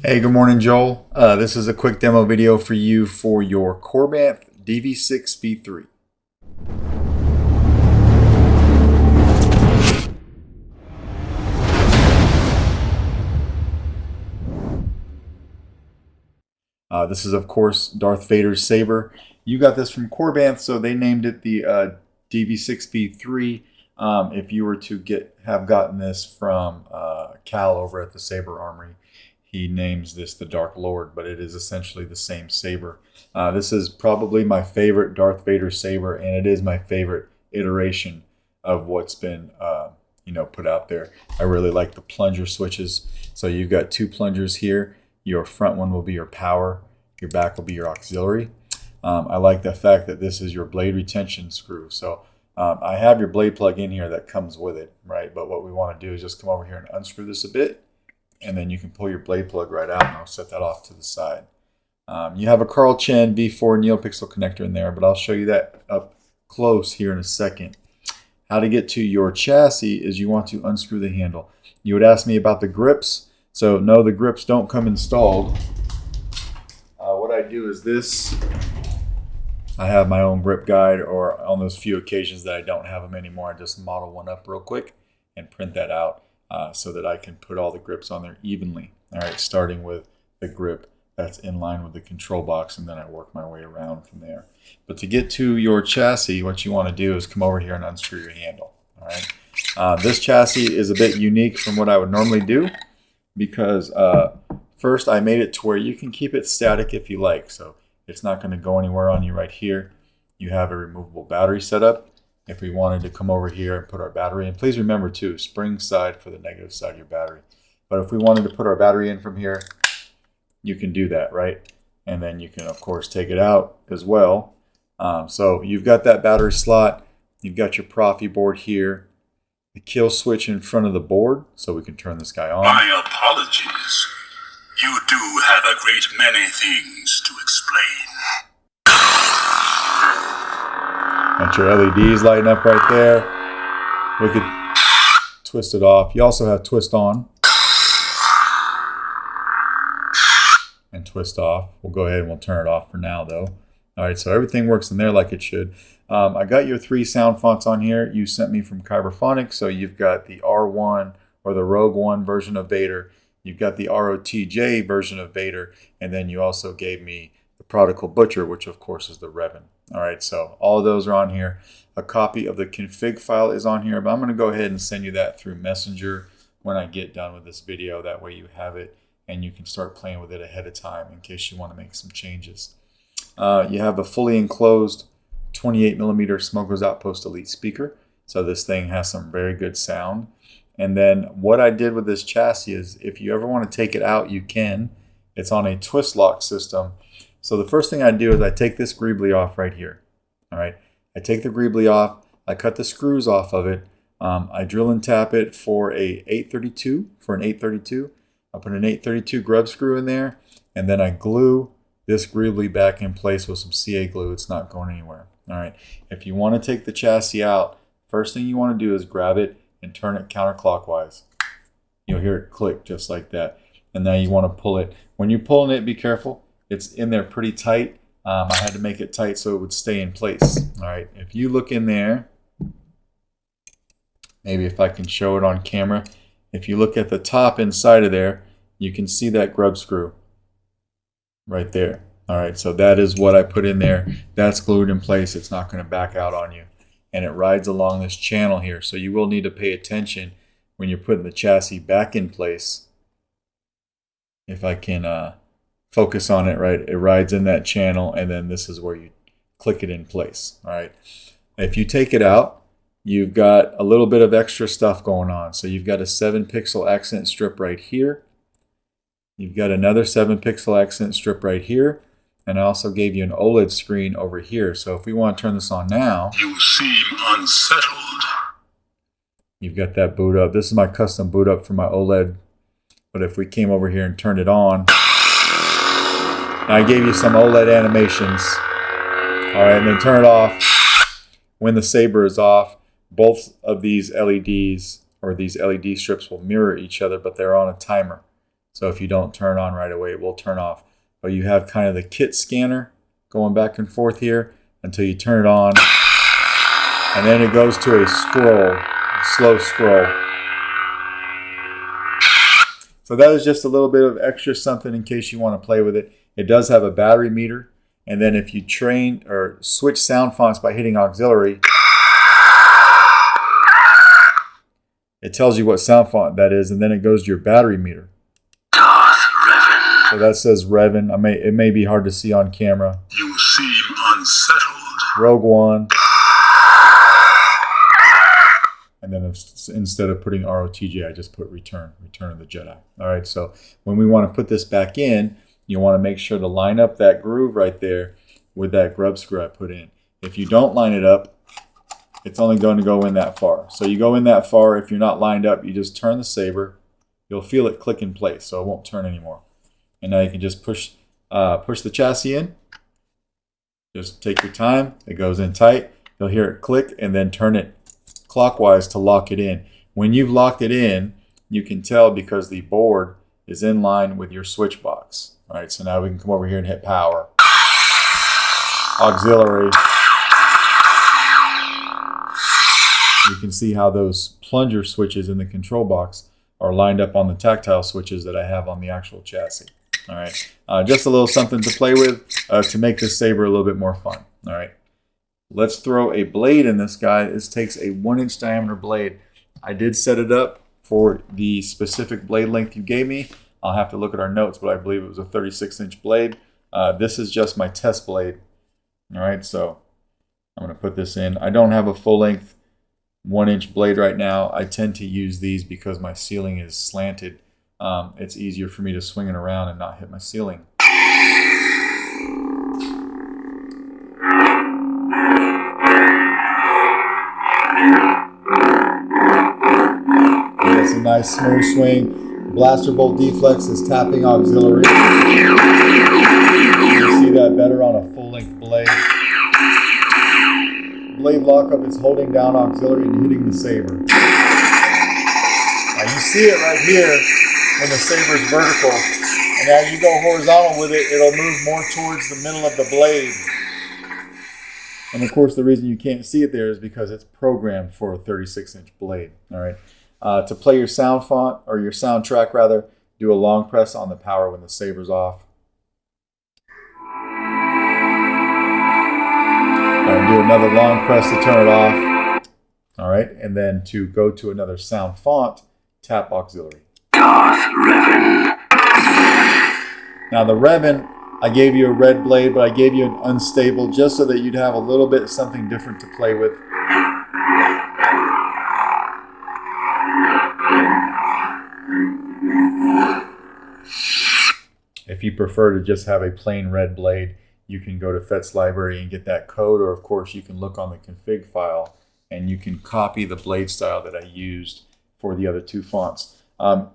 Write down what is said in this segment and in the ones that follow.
Hey, good morning, Joel. This is a quick demo video for you for your Korbanth DV6 V3. This is, of course, Darth Vader's saber. You got this from Korbanth, so they named it the DV6 V3. If you were to have gotten this from Cal over at the Saber Armory, he names this the Dark Lord, but it is essentially the same saber. This is probably my favorite Darth Vader saber, and it is my favorite iteration of what's been put out there. I really like the plunger switches. So you've got two plungers here. Your front one will be your power. Your back will be your auxiliary. I like the fact that this is your blade retention screw. So I have your blade plug in here that comes with it, right? But what we want to do is just come over here and unscrew this a bit, and then you can pull your blade plug right out, and I'll set that off to the side. You have a Carl Chen V4 Neopixel connector in there, but I'll show you that up close here in a second. How to get to your chassis is you want to unscrew the handle. You would ask me about the grips. So no, the grips don't come installed. What I do is this. I have my own grip guide, or on those few occasions that I don't have them anymore, I just model one up real quick and print that out so that I can put all the grips on there evenly. All right, starting with the grip that's in line with the control box, and then I work my way around from there. But to get to your chassis, what you want to do is come over here and unscrew your handle. All right. This chassis is a bit unique from what I would normally do, because first I made it to where you can keep it static if you like. So it's not going to go anywhere on you right here. You have a removable battery setup. If we wanted to come over here and put our battery in, please remember too, spring side for the negative side of your battery. But if we wanted to put our battery in from here, you can do that, right? And then you can, of course, take it out as well. So you've got that battery slot. You've got your Proffie board here. The kill switch in front of the board, so we can turn this guy on. My apologies. You do have a great many things to explain. Got your LEDs lighting up right there. We could twist it off. You also have twist on and twist off. We'll go ahead and we'll turn it off for now, though. All right, so everything works in there like it should. I got your 3 sound fonts on here. You sent me from Kyberphonics, so you've got the R1 or the Rogue One version of Vader. You've got the ROTJ version of Vader, and then you also gave me the Prodigal Butcher, which of course is the Revan. All right, so all of those are on here. A copy of the config file is on here, but I'm going to go ahead and send you that through Messenger when I get done with this video. That way you have it, and you can start playing with it ahead of time in case you want to make some changes. You have a fully enclosed 28mm Smoker's Outpost Elite speaker, so this thing has some very good sound. And then what I did with this chassis is, if you ever want to take it out, you can. It's on a twist lock system. So the first thing I do is I take this greebly off right here. All right, I take the greebly off. I cut the screws off of it. I drill and tap it for an 832. I put an 832 grub screw in there, and then I glue this greebly back in place with some CA glue. It's not going anywhere. All right. If you want to take the chassis out, first thing you want to do is grab it and turn it counterclockwise. You'll hear it click just like that. And now you want to pull it. When you're pulling it, be careful. It's in there pretty tight. I had to make it tight so it would stay in place. All right. If you look in there, maybe if I can show it on camera, if you look at the top inside of there, you can see that grub screw right there. All right, so that is what I put in there. That's glued in place. It's not going to back out on you. And it rides along this channel here. So you will need to pay attention when you're putting the chassis back in place. If I can focus on it, right, it rides in that channel, and then this is where you click it in place. All right. If you take it out, you've got a little bit of extra stuff going on. So you've got a 7-pixel accent strip right here. You've got another 7-pixel accent strip right here. And I also gave you an OLED screen over here. So if we want to turn this on now, You seem unsettled. you've got that boot up. This is my custom boot up for my OLED. But if we came over here and turned it on, I gave you some OLED animations. All right, and then turn it off. When the saber is off, both of these LEDs, or these LED strips, will mirror each other, but they're on a timer. So if you don't turn on right away, it will turn off. But you have kind of the kit scanner going back and forth here until you turn it on. And then it goes to a scroll, a slow scroll. So that is just a little bit of extra something in case you want to play with it. It does have a battery meter. And then if you train or switch sound fonts by hitting auxiliary, it tells you what sound font that is, and then it goes to your battery meter. So that says Revan. It may be hard to see on camera. You seem unsettled. Rogue One. And then instead of putting ROTJ, I just put Return of the Jedi. All right, so when we want to put this back in, you want to make sure to line up that groove right there with that grub screw I put in. If you don't line it up, it's only going to go in that far. So you go in that far. If you're not lined up, you just turn the saber. You'll feel it click in place, so it won't turn anymore. And now you can just push the chassis in. Just take your time. It goes in tight. You'll hear it click, and then turn it clockwise to lock it in. When you've locked it in, you can tell because the board is in line with your switch box. All right, so now we can come over here and hit power. Auxiliary. You can see how those plunger switches in the control box are lined up on the tactile switches that I have on the actual chassis. All right, just a little something to play with to make this saber a little bit more fun. All right, let's throw a blade in this guy. This takes a 1-inch diameter blade. I did set it up for the specific blade length you gave me. I'll have to look at our notes, but I believe it was a 36-inch blade. This is just my test blade. All right, so I'm going to put this in. I don't have a full-length 1-inch blade right now. I tend to use these because my ceiling is slanted. It's easier for me to swing it around and not hit my ceiling. It's a nice smooth swing. Blaster bolt deflex is tapping auxiliary. You'll see that better on a full-length blade. Blade lockup is holding down auxiliary and hitting the saber. Now you see it right here when the saber is vertical, and as you go horizontal with it, it'll move more towards the middle of the blade. And of course, the reason you can't see it there is because it's programmed for a 36-inch blade. All right. To play your sound font, or your soundtrack rather, do a long press on the power when the saber's off. And do another long press to turn it off. All right, and then to go to another sound font, tap auxiliary. Darth Revan. Now the Revan, I gave you a red blade, but I gave you an unstable just so that you'd have a little bit something different to play with. If you prefer to just have a plain red blade, you can go to Fett's library and get that code, or of course you can look on the config file and you can copy the blade style that I used for the other two fonts.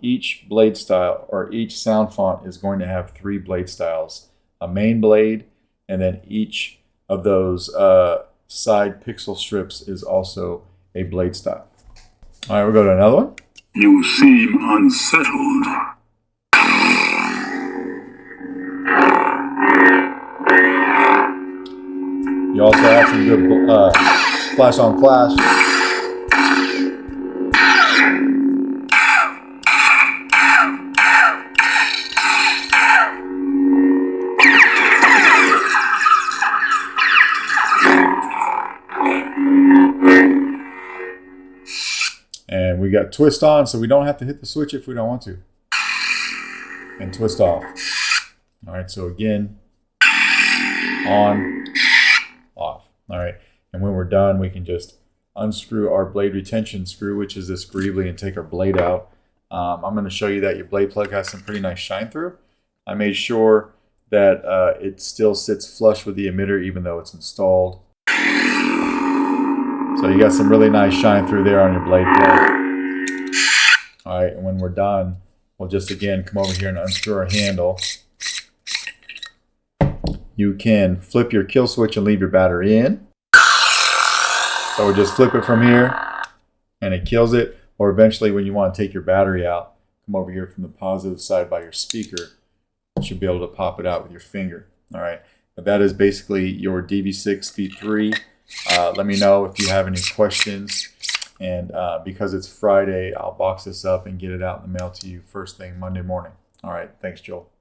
Each blade style or each sound font is going to have 3 blade styles, a main blade, and then each of those side pixel strips is also a blade style. All right, we'll go to another one. You seem unsettled. You also have some good flash on flash. And we got twist on, so we don't have to hit the switch if we don't want to. And twist off. All right, so again, on, off. All right, and when we're done, we can just unscrew our blade retention screw, which is this greebly, and take our blade out. I'm going to show you that your blade plug has some pretty nice shine through. I made sure that it still sits flush with the emitter even though it's installed. So you got some really nice shine through there on your blade plug. All right, and when we're done, we'll just again come over here and unscrew our handle. You can flip your kill switch and leave your battery in. So we'll just flip it from here and it kills it. Or eventually when you want to take your battery out, come over here from the positive side by your speaker. You should be able to pop it out with your finger. All right, but that is basically your DV6 V3. Let me know if you have any questions. And because it's Friday, I'll box this up and get it out in the mail to you first thing Monday morning. All right, thanks, Joel.